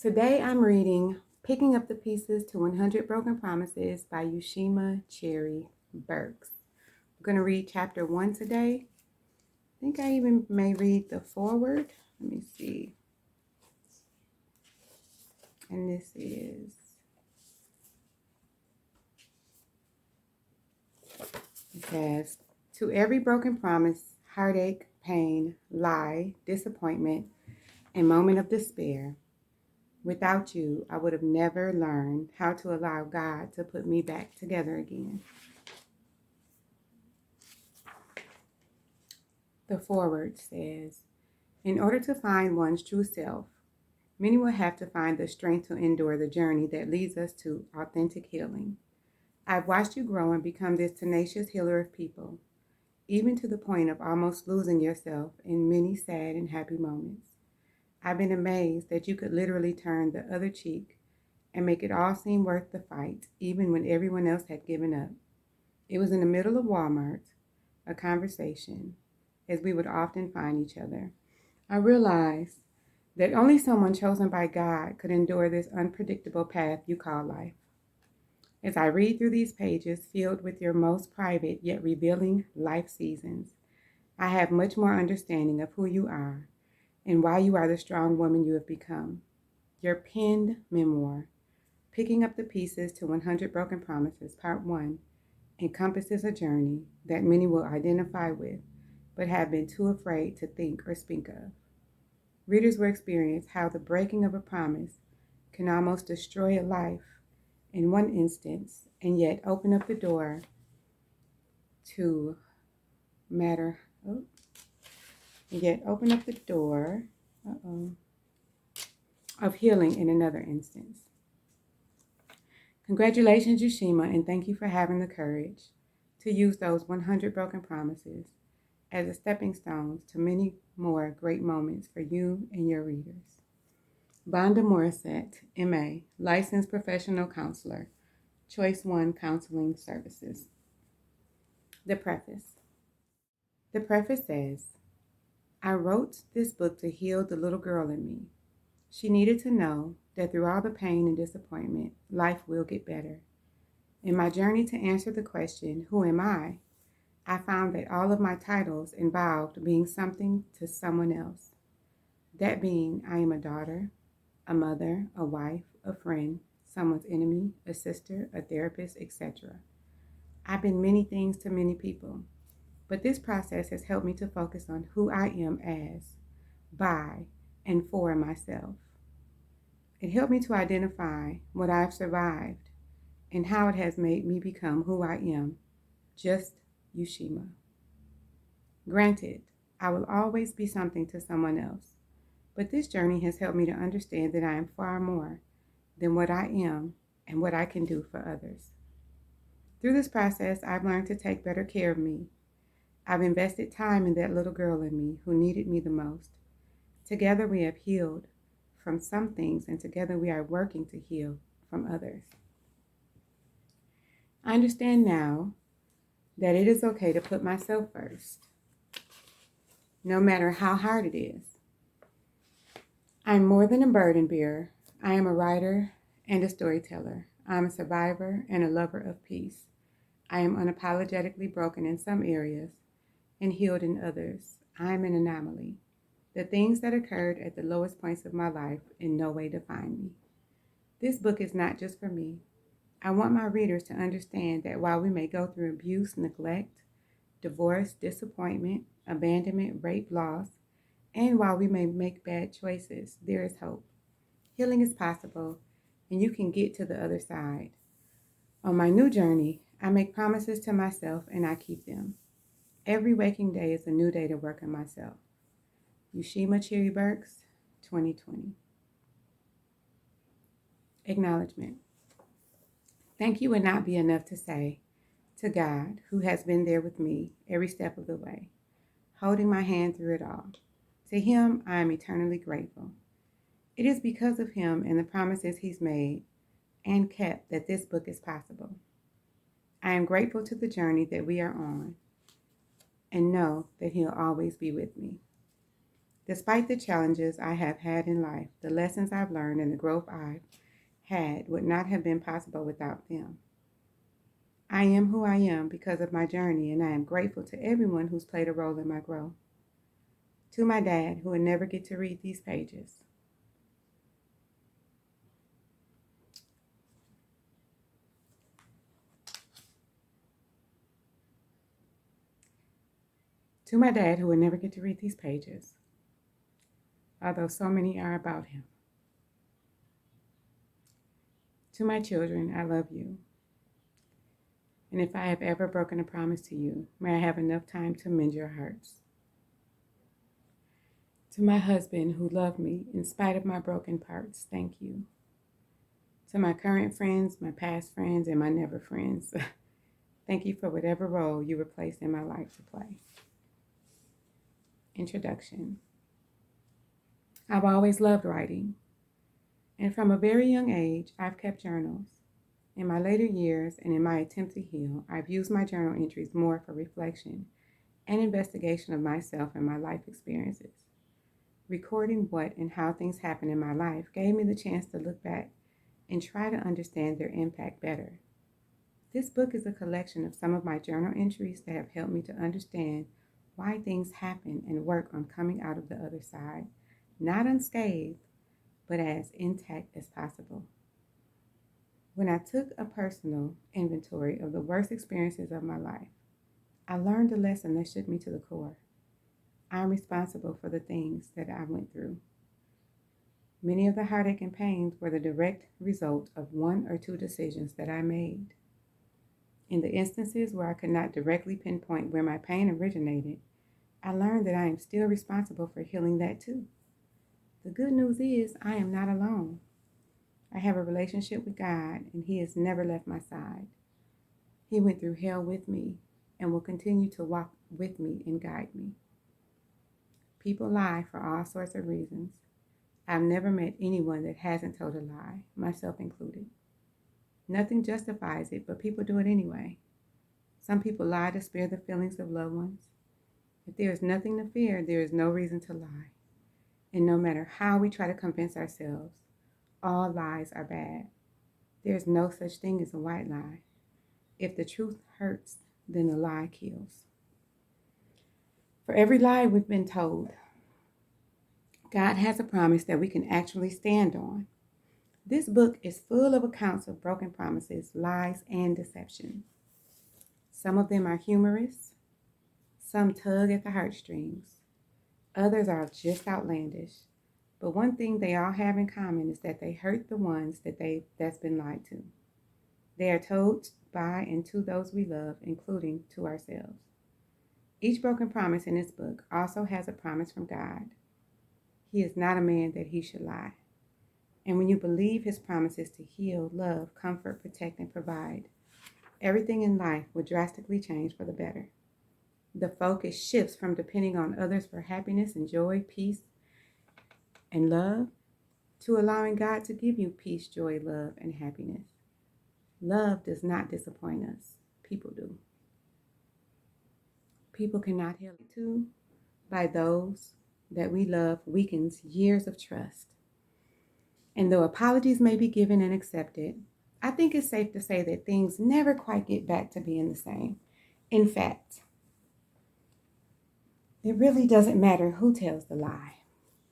Today I'm reading Picking Up the Pieces to 100 Broken Promises by Yushima Burks. I'm going to read chapter 1 today. I think I even may read the foreword. Let me see. And this is, it says, to every broken promise, heartache, pain, lie, disappointment, and moment of despair, without you, I would have never learned how to allow God to put me back together again. The foreword says, in order to find one's true self, many will have to find the strength to endure the journey that leads us to authentic healing. I've watched you grow and become this tenacious healer of people, even to the point of almost losing yourself in many sad and happy moments. I've been amazed that you could literally turn the other cheek and make it all seem worth the fight, even when everyone else had given up. It was in the middle of Walmart, a conversation, as we would often find each other. I realized that only someone chosen by God could endure this unpredictable path you call life. As I read through these pages filled with your most private yet revealing life seasons, I have much more understanding of who you are and why you are the strong woman you have become. Your penned memoir, Picking Up the Pieces to 100 Broken Promises, Part 1, encompasses a journey that many will identify with, but have been too afraid to think or speak of. Readers will experience how the breaking of a promise can almost destroy a life in one instance, and yet open up the door to of healing in another instance. Congratulations, Yushima, and thank you for having the courage to use those 100 broken promises as a stepping stones to many more great moments for you and your readers. Vonda Morissette, M.A., Licensed Professional Counselor, Ch.1 Counseling Services. The preface. The preface says, I wrote this book to heal the little girl in me. She needed to know that through all the pain and disappointment, life will get better. In my journey to answer the question, who am I found that all of my titles involved being something to someone else. That being, I am a daughter, a mother, a wife, a friend, someone's enemy, a sister, a therapist, etc. I've been many things to many people, but this process has helped me to focus on who I am as, by, and for myself. It helped me to identify what I've survived and how it has made me become who I am, just Yushima. Granted, I will always be something to someone else, but this journey has helped me to understand that I am far more than what I am and what I can do for others. Through this process, I've learned to take better care of me. I've invested time in that little girl in me who needed me the most. Together we have healed from some things, and together we are working to heal from others. I understand now that it is okay to put myself first, no matter how hard it is. I'm more than a burden bearer. I am a writer and a storyteller. I am a survivor and a lover of peace. I am unapologetically broken in some areas and healed in others. I am an anomaly. The things that occurred at the lowest points of my life in no way define me. This book is not just for me. I want my readers to understand that while we may go through abuse, neglect, divorce, disappointment, abandonment, rape, loss, and while we may make bad choices, there is hope. Healing is possible, and you can get to the other side. On my new journey, I make promises to myself and I keep them. Every waking day is a new day to work on myself. Yushima Burks, 2020. Acknowledgement. Thank you would not be enough to say to God, who has been there with me every step of the way, holding my hand through it all. To him, I am eternally grateful. It is because of him and the promises he's made and kept that this book is possible. I am grateful to the journey that we are on and know that he'll always be with me. Despite the challenges I have had in life, the lessons I've learned and the growth I've had would not have been possible without them. I am who I am because of my journey, and I am grateful to everyone who's played a role in my growth. To my dad, who will never get to read these pages. To my dad, who will never get to read these pages, although so many are about him. To my children, I love you. And if I have ever broken a promise to you, may I have enough time to mend your hearts. To my husband who loved me in spite of my broken parts, thank you. To my current friends, my past friends, and my never friends, thank you for whatever role you were placed in my life to play. Introduction. I've always loved writing, and from a very young age, I've kept journals. In my later years and in my attempt to heal, I've used my journal entries more for reflection and investigation of myself and my life experiences. Recording what and how things happened in my life gave me the chance to look back and try to understand their impact better. This book is a collection of some of my journal entries that have helped me to understand why things happen and work on coming out of the other side, not unscathed, but as intact as possible. When I took a personal inventory of the worst experiences of my life, I learned a lesson that shook me to the core. I'm responsible for the things that I went through. Many of the heartache and pains were the direct result of one or two decisions that I made. In the instances where I could not directly pinpoint where my pain originated, I learned that I am still responsible for healing that too. The good news is I am not alone. I have a relationship with God, and He has never left my side. He went through hell with me and will continue to walk with me and guide me. People lie for all sorts of reasons. I've never met anyone that hasn't told a lie, myself included. Nothing justifies it, but people do it anyway. Some people lie to spare the feelings of loved ones. If there is nothing to fear, there is no reason to lie. And no matter how we try to convince ourselves, all lies are bad. There is no such thing as a white lie. If the truth hurts, then the lie kills. For every lie we've been told, God has a promise that we can actually stand on. This book is full of accounts of broken promises, lies, and deception. Some of them are humorous, some tug at the heartstrings, others are just outlandish. But one thing they all have in common is that they hurt the ones that's been lied to. They are told by and to those we love, including to ourselves. Each broken promise in this book also has a promise from God. He is not a man that he should lie. And when you believe his promises to heal, love, comfort, protect, and provide, everything in life will drastically change for the better. The focus shifts from depending on others for happiness and joy, peace, and love, to allowing God to give you peace, joy, love, and happiness. Love does not disappoint us. People do. People cannot heal it too. By those that we love weakens years of trust. And though apologies may be given and accepted, I think it's safe to say that things never quite get back to being the same. In fact, it really doesn't matter who tells the lie.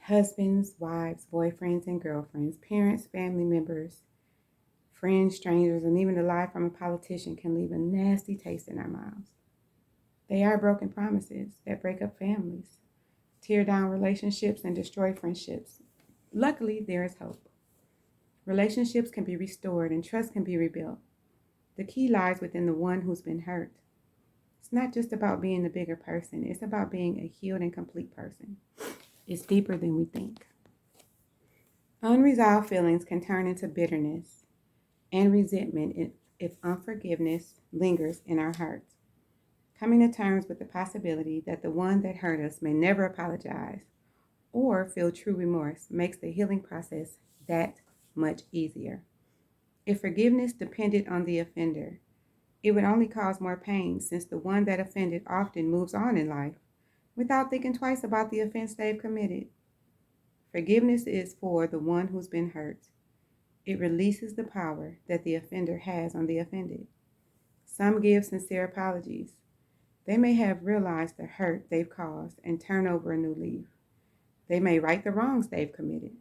Husbands, wives, boyfriends, and girlfriends, parents, family members, friends, strangers, and even the lie from a politician can leave a nasty taste in our mouths. They are broken promises that break up families, tear down relationships, and destroy friendships. Luckily, there is hope. Relationships can be restored and trust can be rebuilt. The key lies within the one who's been hurt. It's not just about being the bigger person. It's about being a healed and complete person. It's deeper than we think. Unresolved feelings can turn into bitterness and resentment if unforgiveness lingers in our hearts. Coming to terms with the possibility that the one that hurt us may never apologize or feel true remorse makes the healing process that much easier. If forgiveness depended on the offender, it would only cause more pain, since the one that offended often moves on in life, without thinking twice about the offense they've committed. Forgiveness is for the one who's been hurt. It releases the power that the offender has on the offended. Some give sincere apologies. They may have realized the hurt they've caused and turn over a new leaf. They may right the wrongs they've committed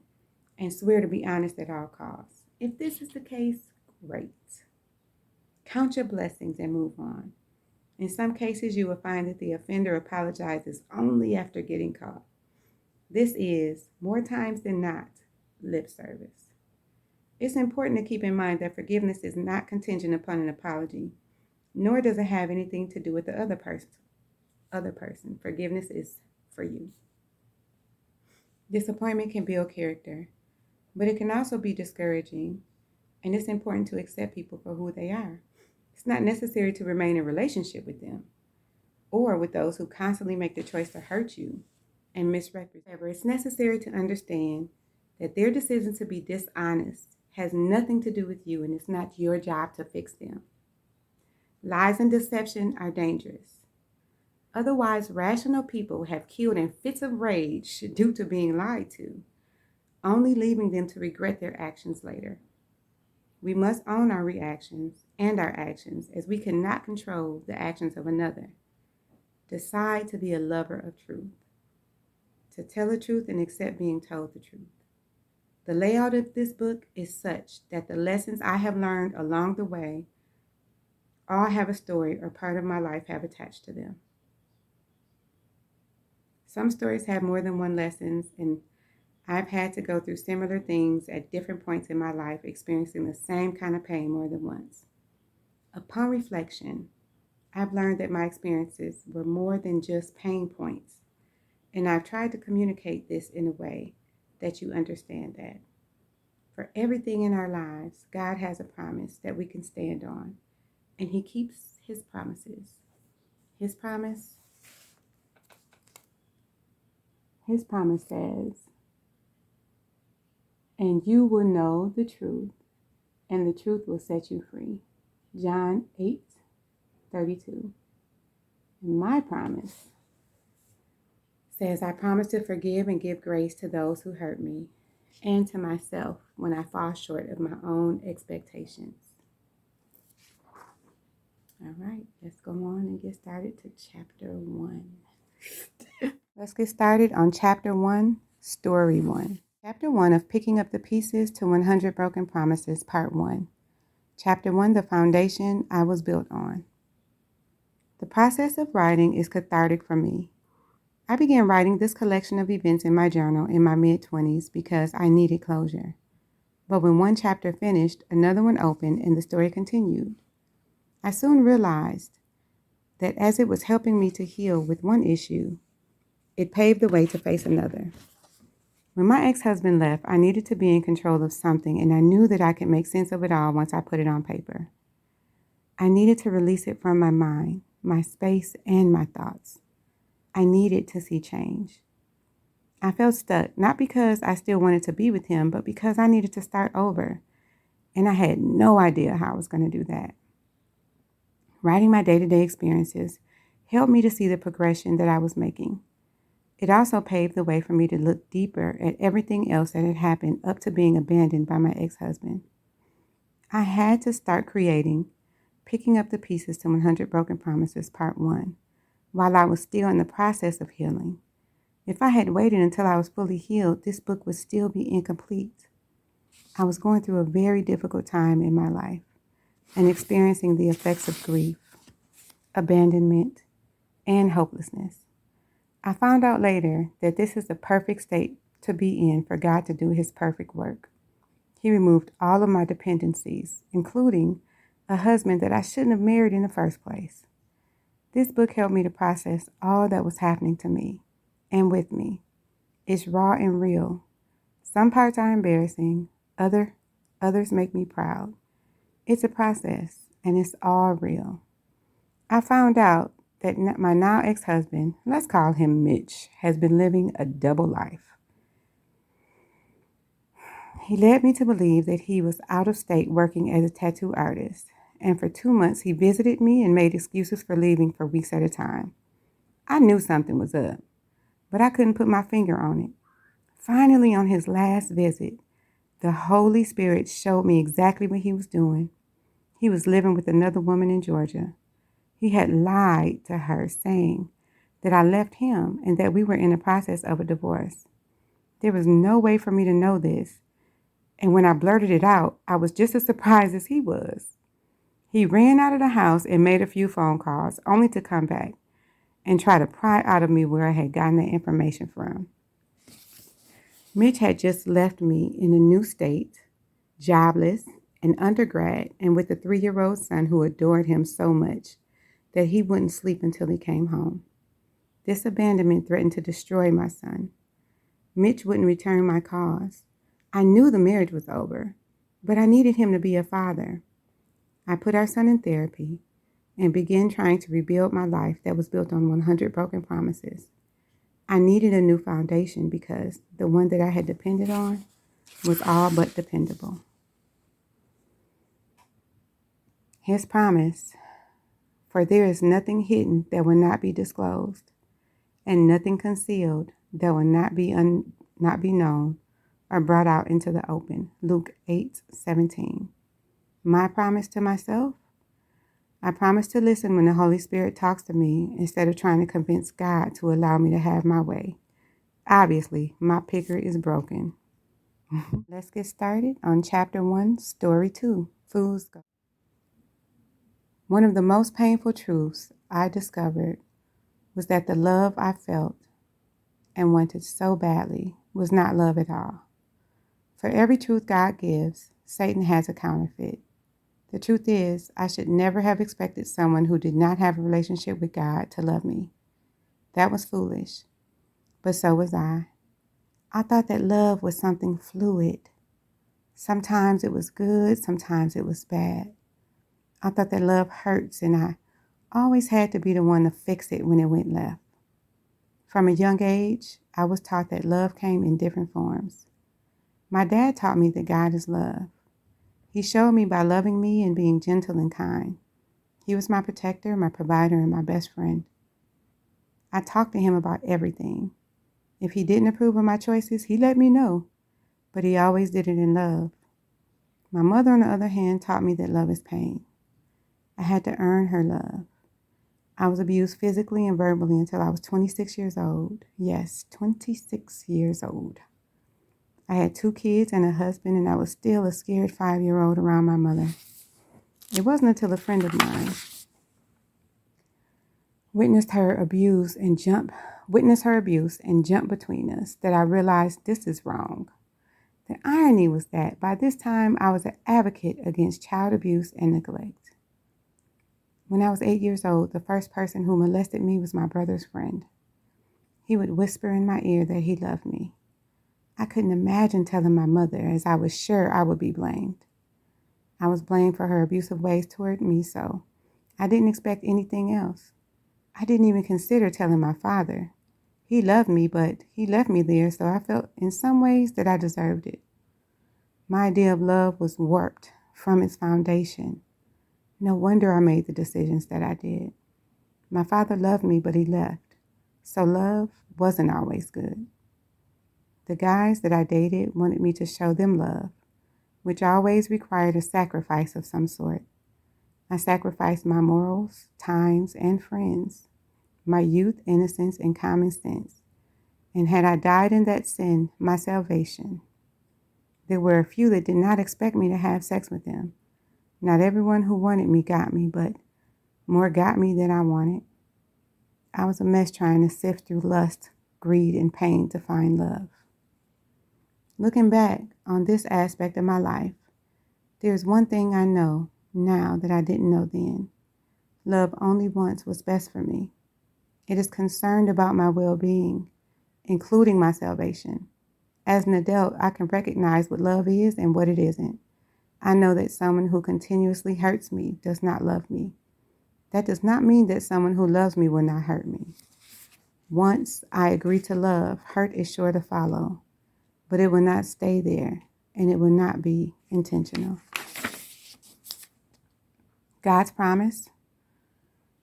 and swear to be honest at all costs. If this is the case, great. Count your blessings and move on. In some cases, you will find that the offender apologizes only after getting caught. This is, more times than not, lip service. It's important to keep in mind that forgiveness is not contingent upon an apology, nor does it have anything to do with the other person. Forgiveness is for you. Disappointment can build character, but it can also be discouraging, and it's important to accept people for who they are. It's not necessary to remain in a relationship with them or with those who constantly make the choice to hurt you and misrepresent. However, it's necessary to understand that their decision to be dishonest has nothing to do with you, and it's not your job to fix them. Lies and deception are dangerous. Otherwise, rational people have killed in fits of rage due to being lied to, only leaving them to regret their actions later. We must own our reactions and our actions, as we cannot control the actions of another. Decide to be a lover of truth, to tell the truth and accept being told the truth. The layout of this book is such that the lessons I have learned along the way all have a story or part of my life have attached to them. Some stories have more than one lesson, and I've had to go through similar things at different points in my life, experiencing the same kind of pain more than once. Upon reflection, I've learned that my experiences were more than just pain points, and I've tried to communicate this in a way that you understand that. For everything in our lives, God has a promise that we can stand on, and He keeps His promises. His promise says, "And you will know the truth, and the truth will set you free." John 8:32. And my promise says, "I promise to forgive and give grace to those who hurt me, and to myself when I fall short of my own expectations." All right, let's go on and get started to Chapter 1. Let's get started on Chapter 1, Story 1. Chapter 1 of Picking Up the Pieces to 100 Broken Promises, Part 1. Chapter 1, The Foundation I Was Built On. The process of writing is cathartic for me. I began writing this collection of events in my journal in my mid-20s because I needed closure. But when one chapter finished, another one opened and the story continued. I soon realized that as it was helping me to heal with one issue, it paved the way to face another. When my ex-husband left, I needed to be in control of something, and I knew that I could make sense of it all once I put it on paper. I needed to release it from my mind, my space, and my thoughts. I needed to see change. I felt stuck, not because I still wanted to be with him, but because I needed to start over, and I had no idea how I was going to do that. Writing my day-to-day experiences helped me to see the progression that I was making. It also paved the way for me to look deeper at everything else that had happened up to being abandoned by my ex-husband. I had to start creating Picking Up the Pieces to 100 Broken Promises, Part 1, while I was still in the process of healing. If I had waited until I was fully healed, this book would still be incomplete. I was going through a very difficult time in my life and experiencing the effects of grief, abandonment, and hopelessness. I found out later that this is the perfect state to be in for God to do His perfect work. He removed all of my dependencies, including a husband that I shouldn't have married in the first place. This book helped me to process all that was happening to me and with me. It's raw and real. Some parts are embarrassing, others make me proud. It's a process, and it's all real. I found out that my now ex-husband, let's call him Mitch, has been living a double life. He led me to believe that he was out of state working as a tattoo artist, and for 2 months he visited me and made excuses for leaving for weeks at a time. I knew something was up, but I couldn't put my finger on it. Finally, on his last visit, the Holy Spirit showed me exactly what he was doing. He was living with another woman in Georgia. He had lied to her, saying that I left him and that we were in the process of a divorce. There was no way for me to know this, and when I blurted it out, I was just as surprised as he was. He ran out of the house and made a few phone calls, only to come back and try to pry out of me where I had gotten that information from. Mitch had just left me in a new state, jobless, an undergrad, and with a 3-year-old son who adored him so much that he wouldn't sleep until he came home. This abandonment threatened to destroy my son. Mitch wouldn't return my calls. I knew the marriage was over, but I needed him to be a father. I put our son in therapy and began trying to rebuild my life that was built on 100 broken promises. I needed a new foundation because the one that I had depended on was all but dependable. His promise, for there is nothing hidden that will not be disclosed, and nothing concealed that will not be known or brought out into the open. Luke 8:17. My promise to myself? I promise to listen when the Holy Spirit talks to me instead of trying to convince God to allow me to have my way. Obviously, my picker is broken. Let's get started on Chapter 1, Story 2, Fool's Gold. One of the most painful truths I discovered was that the love I felt and wanted so badly was not love at all. For every truth God gives, Satan has a counterfeit. The truth is, I should never have expected someone who did not have a relationship with God to love me. That was foolish, but so was I. I thought that love was something fluid. Sometimes it was good, sometimes it was bad. I thought that love hurts, and I always had to be the one to fix it when it went left. From a young age, I was taught that love came in different forms. My dad taught me that God is love. He showed me by loving me and being gentle and kind. He was my protector, my provider, and my best friend. I talked to him about everything. If he didn't approve of my choices, he let me know, but he always did it in love. My mother, on the other hand, taught me that love is pain. I had to earn her love. I was abused physically and verbally until I was 26 years old. Yes, 26 years old. I had 2 kids and a husband, and I was still a scared 5-year-old around my mother. It wasn't until a friend of mine witnessed her abuse and jump between us that I realized this is wrong. The irony was that by this time I was an advocate against child abuse and neglect. When I was 8 years old, the first person who molested me was my brother's friend. He would whisper in my ear that he loved me. I couldn't imagine telling my mother, as I was sure I would be blamed. I was blamed for her abusive ways toward me, so I didn't expect anything else. I didn't even consider telling my father. He loved me, but he left me there, so I felt in some ways that I deserved it. My idea of love was warped from its foundation. No wonder I made the decisions that I did. My father loved me, but he left, so love wasn't always good. The guys that I dated wanted me to show them love, which always required a sacrifice of some sort. I sacrificed my morals, times, and friends, my youth, innocence, and common sense. And had I died in that sin, my salvation. There were a few that did not expect me to have sex with them. Not everyone who wanted me got me, but more got me than I wanted. I was a mess trying to sift through lust, greed, and pain to find love. Looking back on this aspect of my life, there's one thing I know now that I didn't know then. Love only wants what's best for me. It is concerned about my well-being, including my salvation. As an adult, I can recognize what love is and what it isn't. I know that someone who continuously hurts me does not love me. That does not mean that someone who loves me will not hurt me. Once I agree to love, hurt is sure to follow, but it will not stay there, and it will not be intentional. God's promise: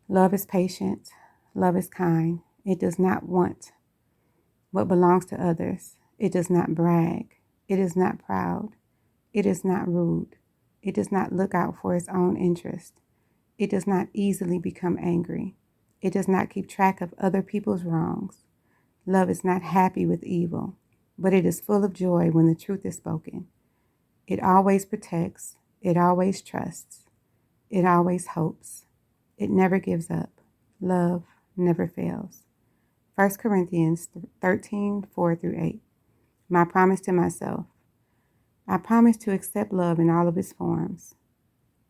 love is patient, love is kind, It does not want what belongs to others. It does not brag. It is not proud. It is not rude. It does not look out for its own interest. It does not easily become angry. It does not keep track of other people's wrongs. Love is not happy with evil, but it is full of joy when the truth is spoken. It always protects. It always trusts. It always hopes. It never gives up. Love never fails. 1 Corinthians 13, 4 through 8. My promise to myself. I promise to accept love in all of its forms,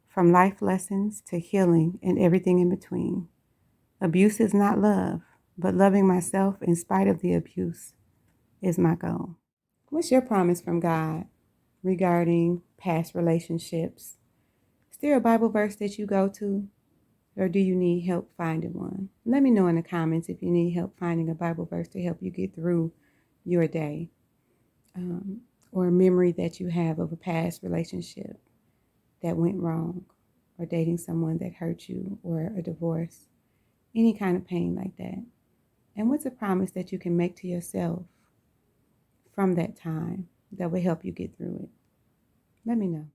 from life lessons to healing and everything in between. Abuse is not love, but loving myself in spite of the abuse is my goal. What's your promise from God regarding past relationships? Is there a Bible verse that you go to, or do you need help finding one? Let me know in the comments if you need help finding a Bible verse to help you get through your day, or a memory that you have of a past relationship that went wrong, or dating someone that hurt you, or a divorce, any kind of pain like that. And what's a promise that you can make to yourself from that time that will help you get through it? Let me know.